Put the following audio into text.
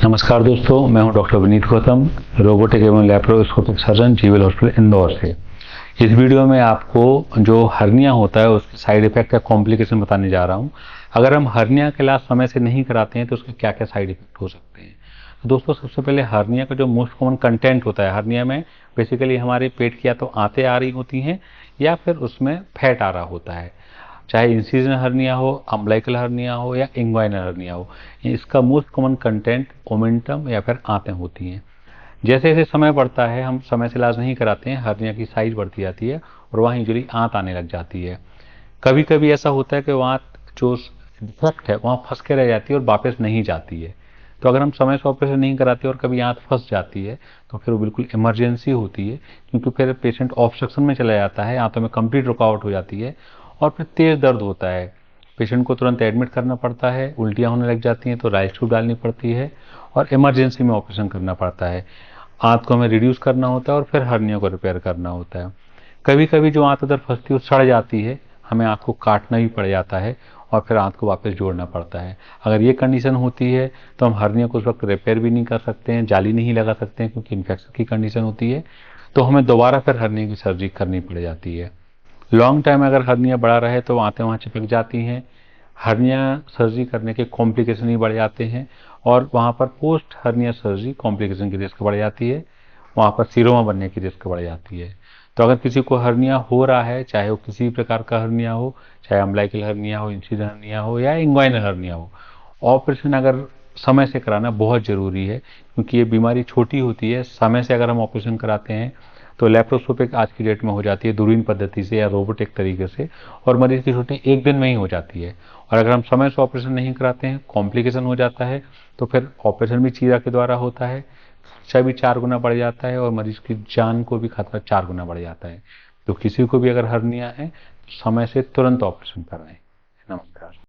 नमस्कार दोस्तों, मैं हूं डॉक्टर विनीत गौतम, रोबोटिक एवं laparoscopic surgeon jewel hospital Indore से। इस वीडियो में आपको जो हर्निया होता है उसके साइड इफेक्ट या कॉम्प्लिकेशन बताने जा रहा हूं। अगर हम हर्निया का इलाज समय से नहीं कराते हैं तो उसके क्या क्या साइड इफेक्ट हो सकते हैं। तो दोस्तों, सबसे पहले हर्निया का जो मोस्ट कॉमन कंटेंट होता है, हर्निया में बेसिकली हमारे पेट की या तो आंतें आ रही होती हैं या फिर उसमें फैट आ रहा होता है। चाहे इंसिजन हर्निया हो, अम्बिलिकल हर्निया हो या इंग्वाइनल हर्निया हो, इसका मोस्ट कॉमन कंटेंट ओमेंटम या फिर आंतें होती हैं। जैसे जैसे समय बढ़ता है, हम समय से इलाज नहीं कराते हैं, हर्निया की साइज बढ़ती जाती है और वहाँ यूजुअली आंत आने लग जाती है। कभी कभी ऐसा होता है कि वहाँ जो डिफेक्ट है वहाँ फंस के रह जाती है और वापस नहीं जाती है। तो अगर हम समय से ऑपरेशन नहीं कराते और कभी आंत फंस जाती है तो फिर वो बिल्कुल इमरजेंसी होती है, क्योंकि फिर पेशेंट ऑब्स्ट्रक्शन में चला जाता है, आंतों में कंप्लीट रुकावट हो जाती है और फिर तेज दर्द होता है। पेशेंट को तुरंत एडमिट करना पड़ता है, उल्टियाँ होने लग जाती हैं तो राइस ट्यूब डालनी पड़ती है और इमरजेंसी में ऑपरेशन करना पड़ता है। आंत को हमें रिड्यूस करना होता है और फिर हर्निया को रिपेयर करना होता है। कभी कभी जो आंत अदर फंसती है वो सड़ जाती है, हमें आंत को काटना भी पड़ जाता है और फिर आंत को वापस जोड़ना पड़ता है। अगर ये कंडीशन होती है तो हम हर्निया को उस वक्त रिपेयर भी नहीं कर सकते हैं, जाली नहीं लगा सकते हैं, क्योंकि इन्फेक्शन की कंडीशन होती है। तो हमें दोबारा फिर हर्निया की सर्जरी करनी पड़ जाती है। लॉन्ग टाइम अगर हर्निया बढ़ा रहे तो आंतें वहाँ चिपक जाती हैं, हर्निया सर्जरी करने के कॉम्प्लिकेशन ही बढ़ जाते हैं और वहाँ पर पोस्ट हर्निया सर्जरी कॉम्प्लिकेशन की रिस्क बढ़ जाती है, वहाँ पर सीरोमा बनने की रिस्क बढ़ जाती है। तो अगर किसी को हर्निया हो रहा है, चाहे वो किसी भी प्रकार का हर्निया हो, चाहे अम्बिलिकल हर्निया हो, इंसिजन हर्निया हो या इंग्वाइनल हर्निया हो, ऑपरेशन अगर समय से कराना बहुत ज़रूरी है, क्योंकि ये बीमारी छोटी होती है। समय से अगर हम ऑपरेशन कराते हैं तो लैप्रोस्कोपिक आज की डेट में हो जाती है दूरबीन पद्धति से या रोबोटिक तरीके से, और मरीज की छुट्टी एक दिन में ही हो जाती है। और अगर हम समय से ऑपरेशन नहीं कराते हैं, कॉम्प्लिकेशन हो जाता है, तो फिर ऑपरेशन भी चीरा के द्वारा होता है, खर्चा भी 4 गुना बढ़ जाता है और मरीज की जान को भी खतरा 4 गुना बढ़ जाता है। तो किसी को भी अगर हर्निया है, समय से तुरंत ऑपरेशन कराएं। नमस्कार।